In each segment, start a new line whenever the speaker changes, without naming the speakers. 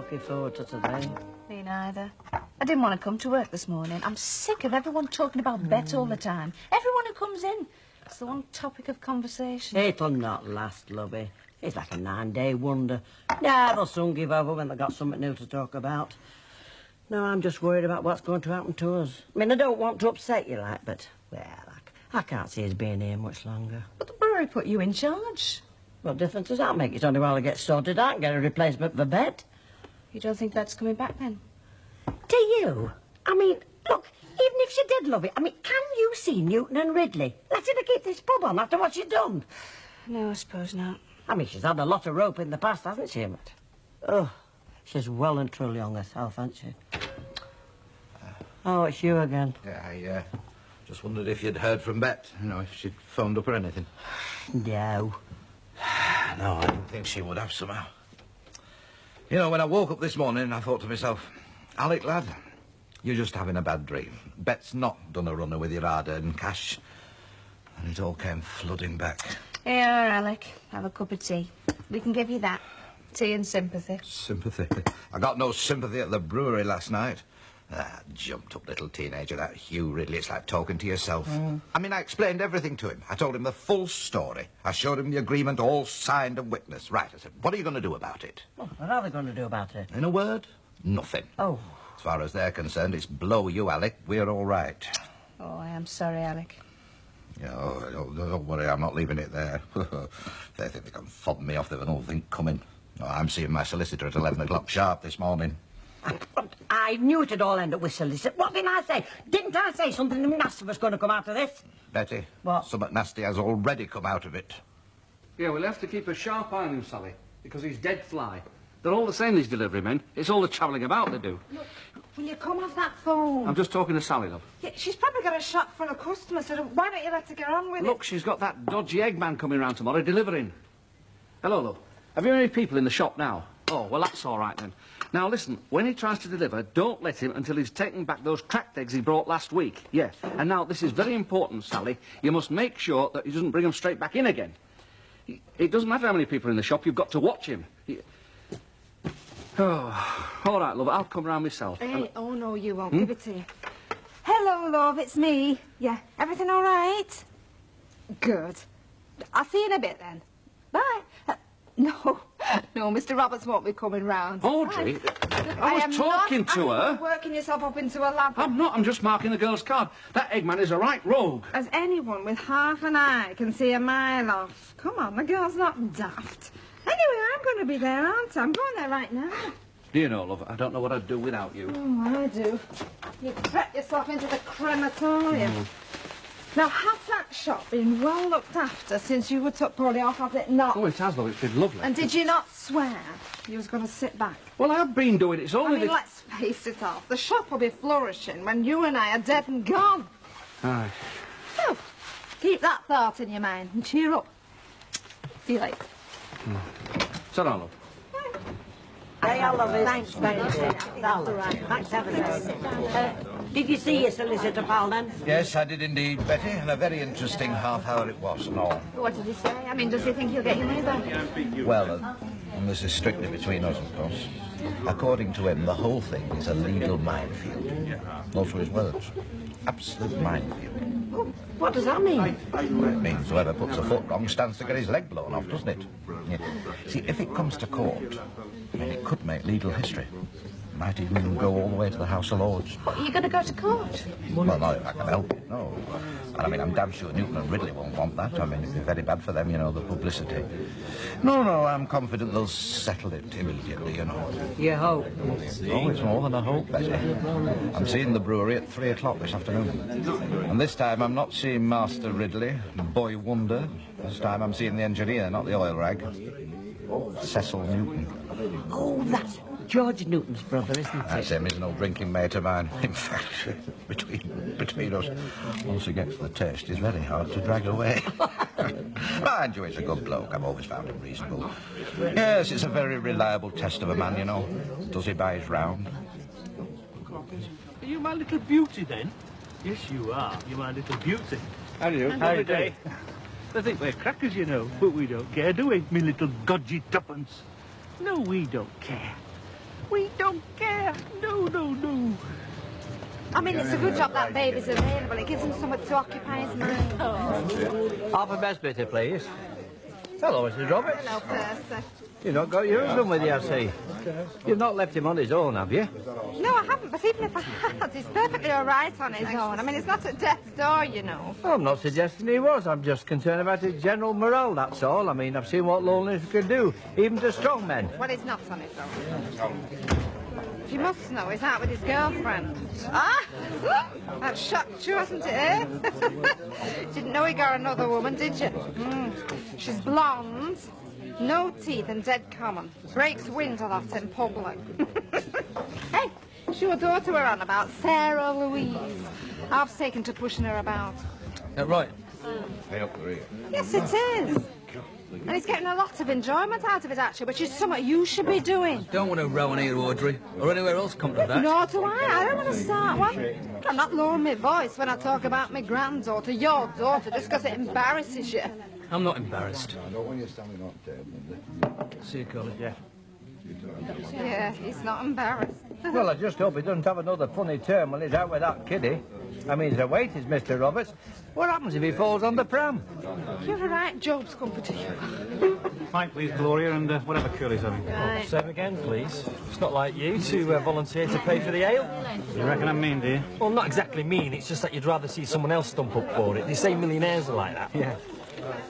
looking forward to today.
Me neither. I didn't want to come to work this morning. I'm sick of everyone talking about Bet all the time. Everyone who comes in. It's the one topic of conversation.
It'll not last, lovey. It's like a 9-day wonder. Nah, they'll soon give over when they've got something new to talk about. No, I'm just worried about what's going to happen to us. I mean, I don't want to upset you, like, but, well, I can't see us being here much longer.
But the brewery put you in charge.
What difference does that make? It's only while I get sorted out and get a replacement for Bet.
You don't think that's coming back, then?
Do you? I mean, look, even if she did love it, I mean, can you see Newton and Ridley letting her keep this pub on after what she's done?
No, I suppose not.
I mean, she's had a lot of rope in the past, hasn't she, Emmett? Oh, she's well and truly on herself, hasn't she? Oh, it's you again.
Yeah, I just wondered if you'd heard from Bet, you know, if she'd phoned up or anything.
No.
No, I didn't think she would have somehow. You know, when I woke up this morning, I thought to myself, Alec, lad, you're just having a bad dream. Bet's not done a runner with your hard-earned cash. And it all came flooding back.
Here, Alec, have a cup of tea. We can give you that. Tea and sympathy.
Sympathy? I got no sympathy at the brewery last night. That jumped-up little teenager, that Hugh Ridley, it's like talking to yourself. I mean, I explained everything to him. I told him the full story. I showed him the agreement all signed and witnessed. Right, I said, what are you going to do about it?
Well, what are they going to do about it?
In a word, nothing.
Oh.
As far as they're concerned, it's blow you, Alec. We're all right.
Oh, I am sorry, Alec.
Don't worry, I'm not leaving it there. If they think they can fob me off, they've another thing coming. Oh, I'm seeing my solicitor at 11 o'clock sharp this morning.
I knew it'd all end up with solicitor. What did I say? Didn't I say something nasty was going to come out of this?
Betty,
what?
Something nasty has already come out of it.
Yeah, we'll have to keep a sharp eye on him, Sally, because he's dead fly. They're all the same, these delivery men. It's all the travelling about they do.
Look, will you come off that phone?
I'm just talking to Sally, love.
Yeah, she's probably got a shop full of customers, so why don't you let her get on with it?
Look, she's got that dodgy egg man coming round tomorrow delivering. Hello, love. Have you any people in the shop now? Oh, well, that's all right, then. Now, listen, when he tries to deliver, don't let him until he's taken back those cracked eggs he brought last week. Yes. And now, this is very important, Sally. You must make sure that he doesn't bring them straight back in again. It doesn't matter how many people are in the shop, you've got to watch him. Oh, all right, love, I'll come round myself.
Hey, oh, no, you won't. Give it to you. Hello, love, it's me. Yeah, everything all right? Good. I'll see you in a bit, then. Bye. No, Mr. Roberts won't be coming round.
Audrey, I was talking to her.
You're working yourself up into a lab.
I'm not, I'm just marking the girl's card. That Eggman is a right rogue.
As anyone with half an eye can see a mile off. Come on, the girl's not daft. Anyway, I'm going to be there, aren't I? I'm going there right now.
Do you know, love, I don't know what I'd do without you.
Oh, I do. You prep yourself into the crematorium. Now, has that shop been well looked after since you were took poorly off, has it not?
Oh, it has, love, it's been lovely.
And did you not swear you was going to sit back?
Well, I have been doing it, it's only
I mean, let's face it off. The shop will be flourishing when you and I are dead and gone.
Aye.
So, keep that thought in your mind and cheer up. See you later.
So long, love.
Hey, I love it.
Thanks,
That's all right. Thanks ever so. Did you see your solicitor, pal, then?
Yes, I did indeed, Betty, and a very interesting half-hour it was and all.
What did he say? I mean, does he think he'll get your money back?
Well, and this is strictly between us, of course. According to him, the whole thing is a legal minefield. Those were his words. Absolute minefield.
Oh, what does that mean?
Well, it means whoever puts a foot wrong stands to get his leg blown off, doesn't it? Yeah. See, if it comes to court, I mean, it could make legal history. Might even go all the way to the House of Lords.
What, are you going to go to court?
Well, not if I can help it, no. And I mean, I'm damn sure Newton and Ridley won't want that. I mean, it'd be very bad for them, you know, the publicity. No, I'm confident they'll settle it immediately, you know.
You hope.
Oh, it's more than a hope, Betty. I'm seeing the brewery at 3 o'clock this afternoon. And this time I'm not seeing Master Ridley, Boy Wonder. This time I'm seeing the engineer, not the oil rag. Cecil Newton.
Oh, that's George Newton's brother, isn't it?
That's him. He's an old drinking mate of mine. In fact, between us, once he gets the taste, he's very hard to drag away. Mind you, he's a good bloke. I've always found him reasonable. Yes, it's a very reliable test of a man, you know. Does he buy his round?
Are you my little beauty, then? Yes, you are. You're my little beauty.
How do you do?
Every day. They think we're crackers, you know, but we don't care, do we, me little godgy tuppence? No, we don't care. We don't care. No, no, no.
I mean, it's a good job that baby's available. It gives him something to occupy his mind.
Half a best bitter, please. Hello, Mrs. Roberts.
Hello, Percy.
You've not got your husband with you, I see. You've not left him on his own, have you?
No, I haven't, but even if I had, he's perfectly all right on his own. I mean, it's not at death's door, you know.
I'm not suggesting he was. I'm just concerned about his general morale, that's all. I mean, I've seen what loneliness can do, even to strong men.
Well, he's not on his own. You must know, he's out with his girlfriend. Ah! That shocked you, hasn't it, eh? Didn't know he got another woman, did you? She's blonde, no teeth and dead common. Breaks wind a lot in public. Hey, she your daughter were on about, Sarah Louise. I've taken to pushing her about.
Right.
Hey, up there.
Yes, it is. And he's getting a lot of enjoyment out of it, actually, which is something you should be doing.
Don't want to row on here, Audrey, or anywhere else come to that.
Nor do I. I don't want to start one. I'm not lowering my voice when I talk about my granddaughter, your daughter, just because it embarrasses you.
I'm not embarrassed.
I know when you're standing up there,
See you, Colin. Yeah.
Yeah, he's not embarrassed.
Well, I just hope he doesn't have another funny term when he's out with that kiddie. I mean, the weight is Mr. Roberts. What happens if he falls on the pram?
You're all right, Job's comfort to you.
Pint, please, Gloria, and whatever Curly's having.
Right.
Same again, please. It's not like you to volunteer to pay for the ale.
You reckon I'm mean, do you?
Well, not exactly mean, it's just that you'd rather see someone else stump up for it. They say millionaires are like that.
Yeah.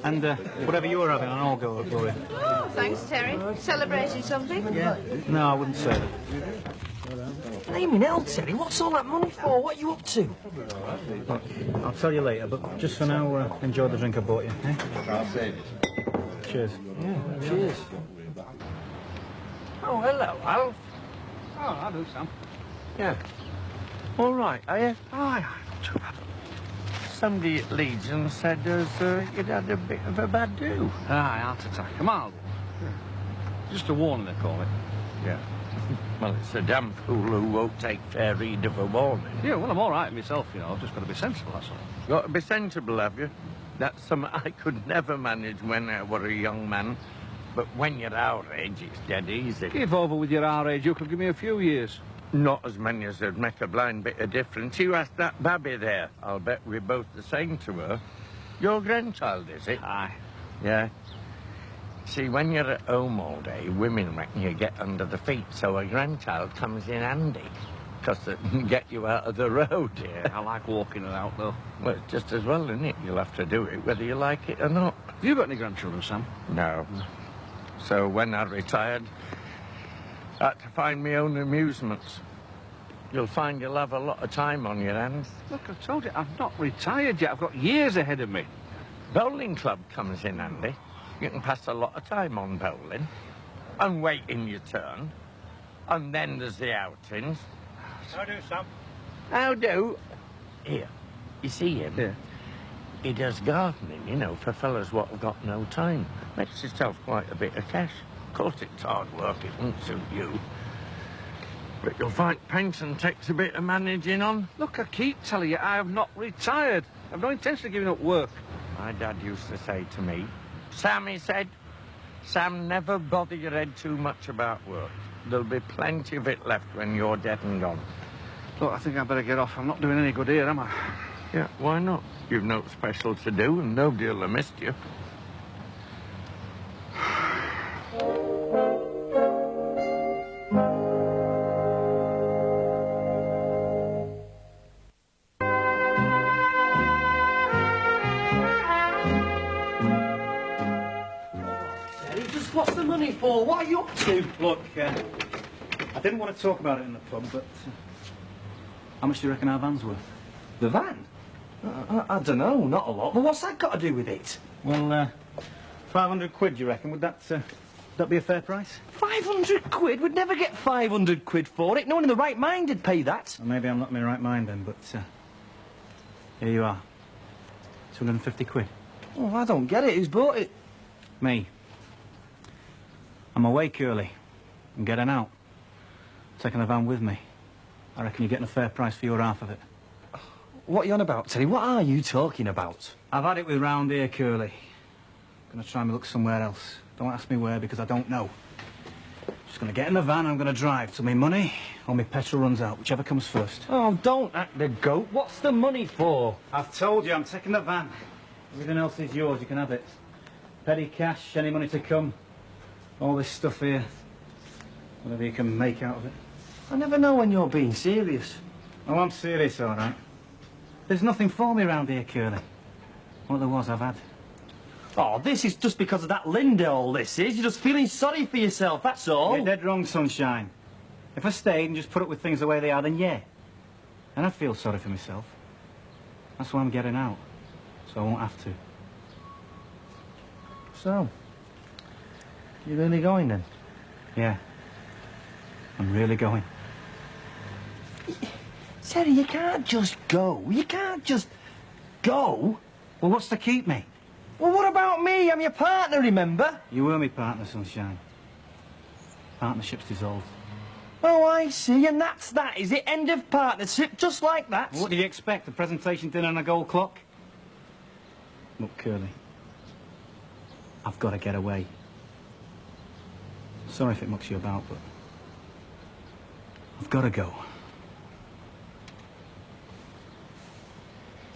And whatever you were having, and I'll go, Gloria.
Oh, thanks, Terry. Celebrating something?
Yeah. No, I wouldn't say that.
Blaming hell, Terry, what's all that money for? What are you up to?
Look, I'll tell you later, but just for now, enjoy the drink I bought you, eh?
I'll save it.
Cheers.
Yeah, cheers. Oh, hello, Alf.
Oh, I do, Sam.
Yeah. All right, are you? Oh, I'm not too bad. Somebody at Legion said you'd had a bit of a bad do.
Aye, heart attack. A mild one. Just a warning, they call it.
Yeah. Well, it's a damn fool who won't take fair heed of a warning.
Yeah, well, I'm all right myself, you know. I've just got to be sensible, that's all.
Got to be sensible, have you? That's something I could never manage when I were a young man. But when you're our age, it's dead easy.
Give over with your our age. You could give me a few years.
Not as many as would make a blind bit of difference. You asked that babby there. I'll bet we're both the same to her. Your grandchild, is it?
Aye.
Yeah. See, when you're at home all day, women reckon you get under the feet, so a grandchild comes in handy. Because it can get you out of the road.
Yeah, I like walking her out, though.
Well, it's just as well, isn't it? You'll have to do it whether you like it or not.
Have you got any grandchildren, Sam?
No. So when I retired, I had to find my own amusements. You'll find you'll have a lot of time on your hands.
Look, I told you, I've not retired yet. I've got years ahead of me.
Bowling club comes in handy. You can pass a lot of time on bowling. And waiting your turn. And then there's the outings.
How do, Sam?
How do? Here, you see him?
Yeah.
He does gardening, you know, for fellas what have got no time. Makes himself quite a bit of cash. Of course it's hard work, it won't suit you. But you'll find pension takes a bit of managing on.
Look, I keep telling you, I have not retired. I've no intention of giving up work.
My dad used to say to me, Sam, he said, Sam, never bother your head too much about work. There'll be plenty of it left when you're dead and gone.
Look, I think I better get off. I'm not doing any good here, am I?
Yeah, why not? You've no special to do and nobody will have missed you.
Just what's the money for? What are you up to?
Look, I didn't want to talk about it in the pub, but how much do you reckon our van's worth?
The van? I don't know, not a lot. But what's that got to do with it?
Well, 500 quid, do you reckon? Would that be a fair price?
500 quid? We'd never get 500 quid for it. No one in the right mind would pay that.
Well, maybe I'm not in my right mind then, but here you are. 250 quid.
Oh, I don't get it. Who's bought it?
Me. I'm awake early. I'm getting out. Taking the van with me. I reckon you're getting a fair price for your half of it.
What are you on about, Teddy? What are you talking about?
I've had it with round here, Curly. Gonna try and look somewhere else. Don't ask me where, because I don't know. Just going to get in the van and I'm going to drive till my money or my petrol runs out, whichever comes first.
Oh, don't act the goat. What's the money for?
I've told you, I'm taking the van. Everything else is yours, you can have it. Petty cash, any money to come. All this stuff here. Whatever you can make out of it.
I never know when you're being serious.
Oh, I'm serious, all right. There's nothing for me round here, Curly. What there was, I've had.
Oh, this is just because of that Linda, all this is. You're just feeling sorry for yourself, that's all.
You're dead wrong, Sunshine. If I stayed and just put up with things the way they are, then yeah. And I'd feel sorry for myself. That's why I'm getting out. So I won't have to.
So, you're really going then?
Yeah. I'm really going.
Terry, you can't just go. You can't just go.
Well, what's to keep me?
Well, what about me? I'm your partner, remember?
You were my partner, Sunshine. Partnership's dissolved.
Oh, I see, and that's that, is it? End of partnership, just like that.
What do you expect? A presentation dinner and a gold clock? Look, Curly. I've got to get away. Sorry if it mucks you about, but I've got to go.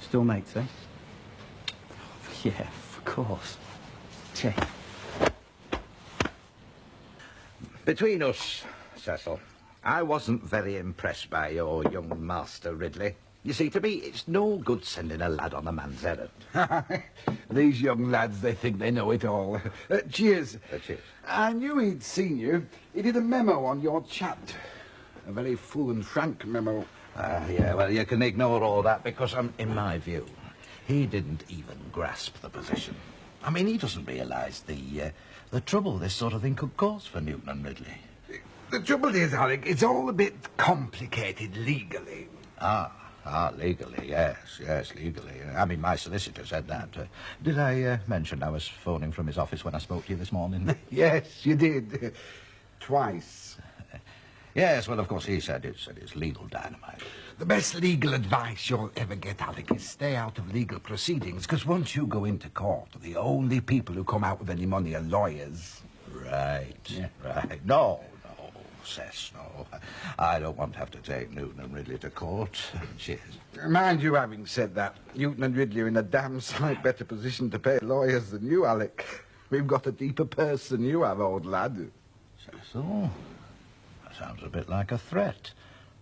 Still mates, eh?
Yeah, of course. Check.
Between us, Cecil, I wasn't very impressed by your young master, Ridley. You see, to me, it's no good sending a lad on a man's errand.
These young lads, they think they know it all. Cheers.
Cheers.
I knew he'd seen you. He did a memo on your chat. A very full and frank memo.
Yeah, well, you can ignore all that because, in my view, he didn't even grasp the position. I mean, he doesn't realise the trouble this sort of thing could cause for Newton and Ridley.
The trouble is, Alec, it's all a bit complicated legally.
Legally, yes, legally. I mean, my solicitor said that. Did I mention I was phoning from his office when I spoke to you this morning?
Yes, you did. Twice.
Yes, well, of course, he said it's legal dynamite.
The best legal advice you'll ever get, Alec, is stay out of legal proceedings, because once you go into court, the only people who come out with any money are lawyers.
Right, yeah. Right. No, Cess, no. I don't want to have to take Newton and Ridley to court. Cheers.
Mind you, having said that, Newton and Ridley are in a damn sight better position to pay lawyers than you, Alec. We've got a deeper purse than you have, old lad.
So, that sounds a bit like a threat.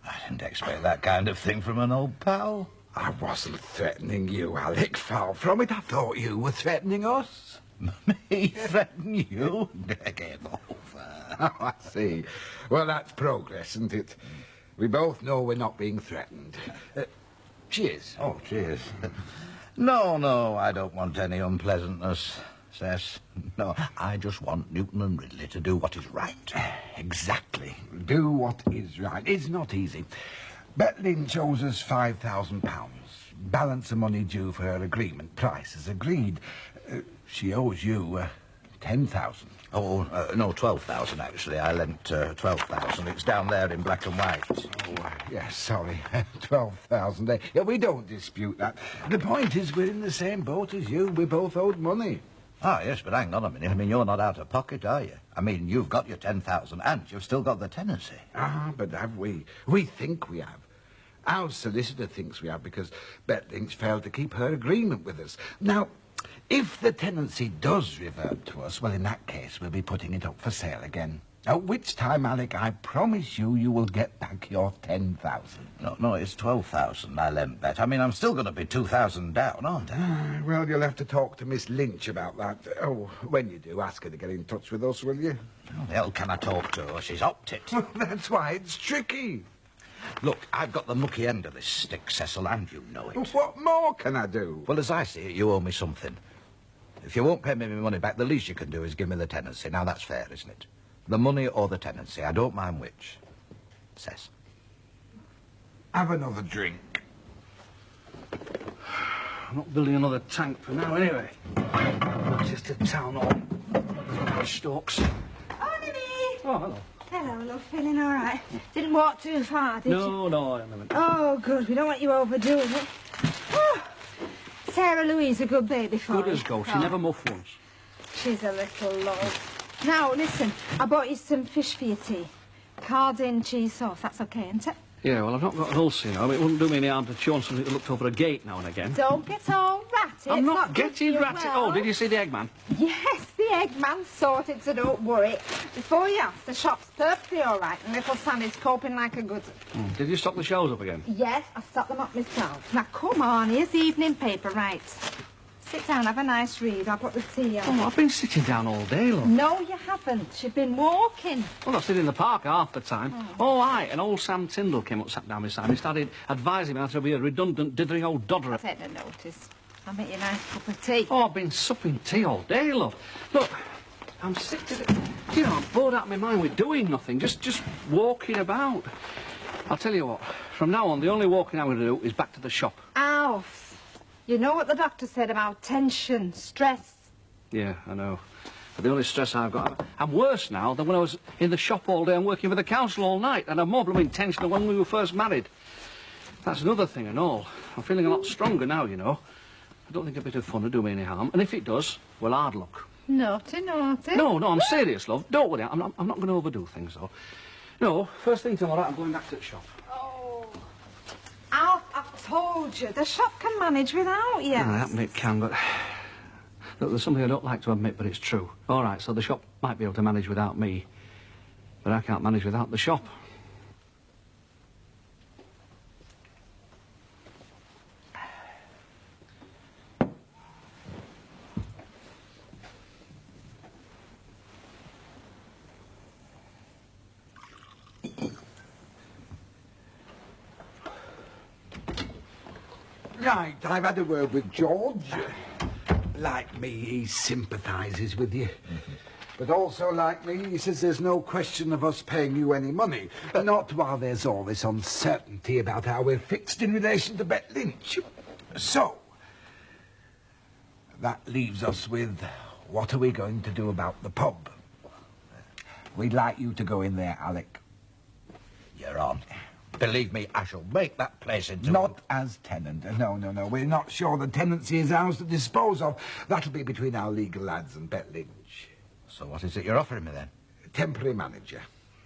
I didn't expect that kind of thing from an old pal.
I wasn't threatening you, Alec. Far from it. I thought you were threatening us.
Me threaten you? Get over.
Oh, I see. Well, that's progress, isn't it? We both know we're not being threatened. Cheers.
Oh, cheers. No, I don't want any unpleasantness, Cess. No, I just want Newton and Ridley to do what is right.
Exactly. Do what is right. It's not easy. Bet Lynch owes us £5,000. Balance of money due for her agreement. Price is agreed. She owes you 10,000.
Oh, no, 12,000, actually. I lent 12,000. It's down there in black and white.
Oh, yes, sorry. 12,000. Yeah, we don't dispute that. The point is we're in the same boat as you. We both owed money.
Ah, yes, but hang on a minute. I mean, you're not out of pocket, are you? I mean, you've got your 10,000 and you've still got the tenancy.
Ah, but have we? We think we have. Our solicitor thinks we have because Bet Lynch failed to keep her agreement with us. Now, if the tenancy does revert to us, well, in that case, we'll be putting it up for sale again. At which time, Alec, I promise you will get back your 10,000.
No, it's 12,000 I lent Bet. I mean, I'm still going to be 2,000 down, aren't I?
Well, you'll have to talk to Miss Lynch about that. Oh, when you do, ask her to get in touch with us, will you?
How the hell can I talk to her? She's opted.
That's why it's tricky.
Look, I've got the mucky end of this stick, Cecil, and you know it.
What more can I do?
Well, as I see it, you owe me something. If you won't pay me my money back, the least you can do is give me the tenancy. Now, that's fair, isn't it? The money or the tenancy. I don't mind which. Cess.
Have another drink.
I'm not building another tank for now, anyway. Just to town hall. Stokes.
Oh, Libby!
Oh, hello.
Hello, love. Feeling all right? Didn't walk too far, did you?
No, I haven't.
Oh, good. We don't want you overdoing it. Oh, Sarah Louise, a good baby for
Good
you.
as gold. She
Oh,
never muffed once.
She's a little love. Now, listen, I bought you some fish for your tea. Cardin cheese sauce, that's okay, isn't it?
Yeah, well, I've not got an ulcer, you know. It wouldn't do me any harm to chew on something that looked over a gate now and again.
Don't get all ratty.
I'm
it's
not
good for
getting
you,
ratty.
well.
Oh, did you see the Eggman?
Yes, the Eggman's sorted, so don't worry. Before you ask, the shop's perfectly all right, and little Sandy's coping like a good...
Did you stock the shelves up again?
Yes, I stocked them up myself. Now, come on, here's the evening paper, right. Sit down, have a nice read. I'll put the tea on.
Oh, I've been sitting down all day, love.
No, you haven't. You've been walking.
Well, I sit in the park half the time. Oh, aye, and old Sam Tyndall came up, sat down beside me, started advising me how to be a redundant, dithering old dodderer.
I'll take no notice. I'll make you a nice cup of tea.
Oh, I've been supping tea all day, love. Look, I'm sick to it. You know, I'm bored out of my mind with doing nothing, just walking about. I'll tell you what, from now on, the only walking I'm going to do is back to the shop.
Alf, you know what the doctor said about tension, stress?
Yeah, I know. But the only stress I've got... I'm worse now than when I was in the shop all day and working for the council all night, and I'm more blooming tension than when we were first married. That's another thing and all. I'm feeling a lot stronger now, you know. I don't think a bit of fun will do me any harm, and if it does, well, hard luck.
Naughty, naughty.
No, I'm serious, love. Don't worry, I'm not going to overdo things, though. No, first thing tomorrow, I'm going back to the shop.
Oh, Alf, I've told you, the shop can manage without you.
I admit it can, but... Look, there's something I don't like to admit, but it's true. All right, so the shop might be able to manage without me, but I can't manage without the shop.
Right, I've had a word with George. Like me, he sympathises with you. But also, like me, he says there's no question of us paying you any money. Not while there's all this uncertainty about how we're fixed in relation to Bet Lynch. So, that leaves us with, what are we going to do about the pub? We'd like you to go in there, Alec.
You're on. Believe me, I shall make that place into...
Not as tenant. No. We're not sure the tenancy is ours to dispose of. That'll be between our legal lads and Bet Lynch.
So what is it you're offering me, then?
Temporary manager.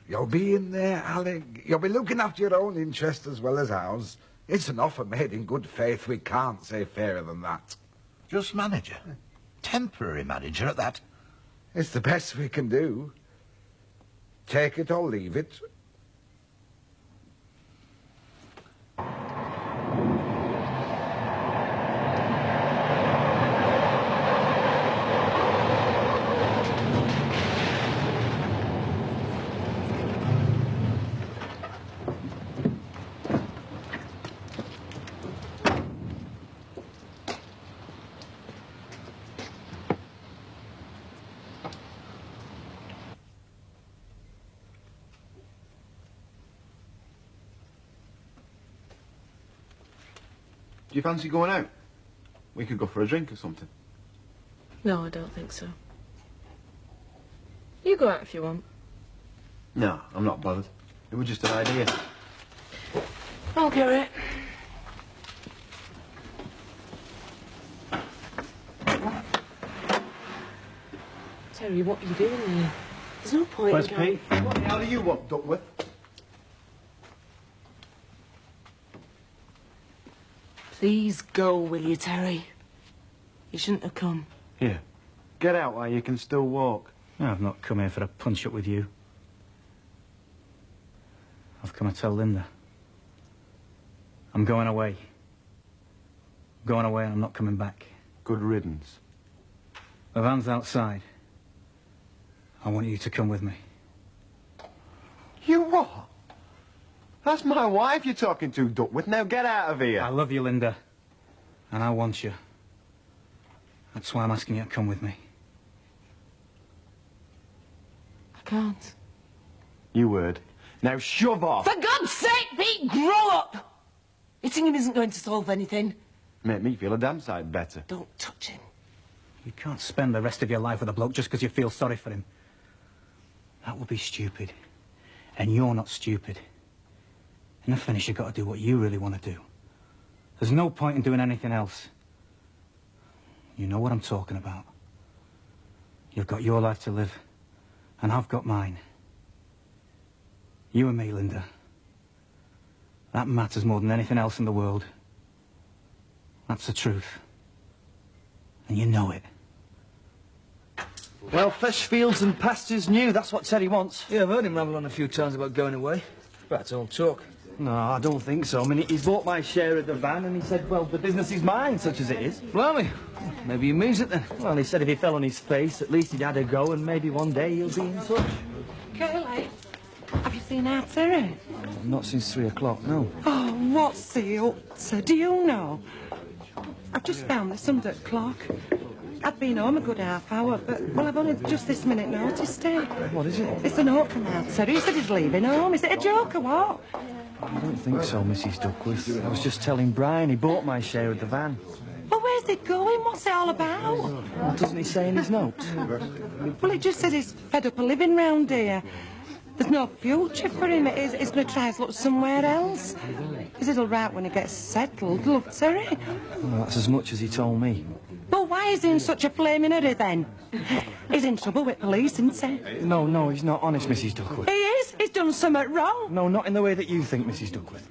You'll be in there, Alec. You'll be looking after your own interest as well as ours. It's an offer made in good faith. We can't say fairer than that.
Just manager? Temporary manager at that?
It's the best we can do. Take it or leave it.
Do you fancy going out? We could go for a drink or something.
No, I don't think so. You go out if you want.
No, I'm not bothered. It was just an idea.
I'll carry it. Terry, what are you doing there? There's no point
Where's
in going...
Pete? What the hell do you want, Duckworth?
Please go, will you, Terry? You shouldn't have come.
Here. Get out while you can still walk.
I've not come here for a punch-up with you. I've come to tell Linda. I'm going away. Going away and I'm not coming back.
Good riddance.
The van's outside. I want you to come with me.
You what? That's my wife you're talking to, Duckworth. Now get out of here.
I love you, Linda. And I want you. That's why I'm asking you to come with me.
I can't.
You would. Now shove off.
For God's sake, Pete, grow up! Hitting him isn't going to solve anything.
Make me feel a damn sight better.
Don't touch him.
You can't spend the rest of your life with a bloke just because you feel sorry for him. That would be stupid. And you're not stupid. In the finish, you've got to do what you really want to do. There's no point in doing anything else. You know what I'm talking about. You've got your life to live, And I've got mine. You and me, Linda. That matters more than anything else in the world. That's the truth. And you know it.
Well, fresh fields and pastures new, that's what Terry wants.
Yeah, I've heard him ramble on a few times about going away. But that's all talk.
No, I don't think so. I mean, he's bought my share of the van and he said, well, the business is mine, such as it is.
Blimey, maybe he means it then.
Well, he said if he fell on his face, at least he'd had a go and maybe one day he'll be in touch.
Curly, have you seen our Terry?
Not since 3 o'clock, no.
Oh, what's he up to? Do you know? I've just found this under the clock. I've been home a good half hour, but, well, I've only just this minute noticed it.
What is it?
It's a note from our Terry. He said he's leaving home. Is it a joke or what?
I don't think so, Mrs. Duckworth. I was just telling Brian he bought my share of the van.
Well, where's it going? What's it all about?
Well, doesn't he say in his notes?
Well, it just says he's fed up of living round here. There's no future for him. He's going to try his luck somewhere else. He said he'll write when he gets settled. Look, Terry.
Well, that's as much as he told me.
Well, why is he in such a flaming hurry, then? He's in trouble with police, isn't he?
No, he's not honest, Mrs. Duckworth.
He is. He's done something wrong.
No, not in the way that you think, Mrs. Duckworth.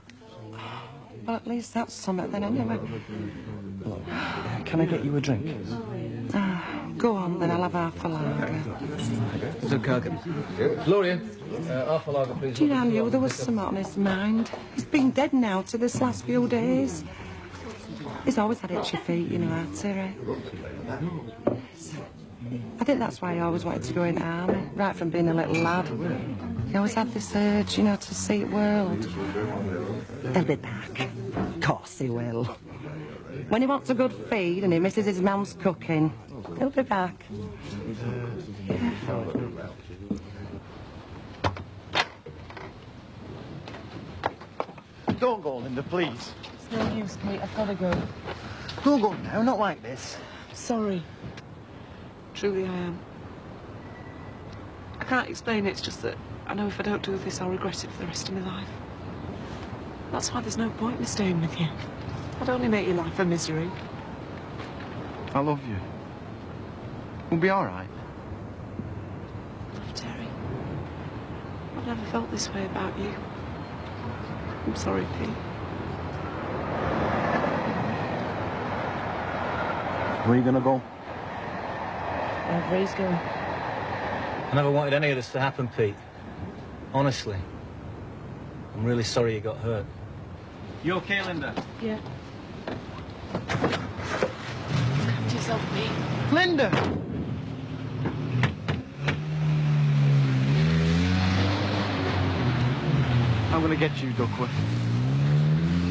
Well, at least that's something then, anyway.
Look, can I get you a drink?
Go on, then. I'll have half a lager.
Florian, half a lager, please.
Do you know, I knew there was something on his mind. He's been dead now to this last few days. He's always had itchy feet, you know, our Terry. I think that's why he always wanted to go in the army, right from being a little lad. He always had this urge, you know, to see the world. He'll be back. Of course he will. When he wants a good feed and he misses his mum's cooking, he'll be back. Yeah.
Don't go, Linda, please.
It's no use, Kate. I've got to go.
Don't go now, not like this.
Sorry. Truly, I am. I can't explain it. It's just that I know if I don't do this, I'll regret it for the rest of my life. That's why there's no point in staying with you. I'd only make your life a misery.
I love you. We'll be all right.
Love, Terry. I've never felt this way about you. I'm sorry, Pete.
Where are you going to go?
Wherever he's going.
I never wanted any of this to happen, Pete. Honestly. I'm really sorry you got hurt.
You okay, Linda?
Yeah. Come to yourself, Pete.
Linda! I'm going to get you, Duckworth.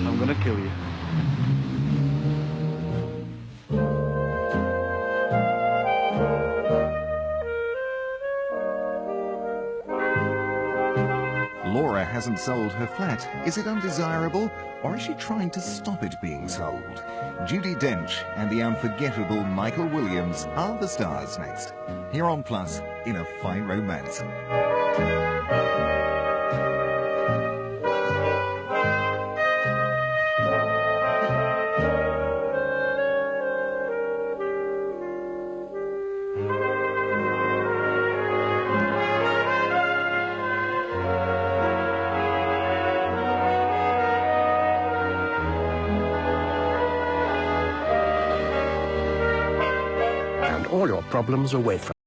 I'm going to kill you.
Laura hasn't sold her flat. Is it undesirable, or is she trying to stop it being sold? Judi Dench and the unforgettable Michael Williams are the stars next, here on Plus in A Fine Romance.
All your problems away from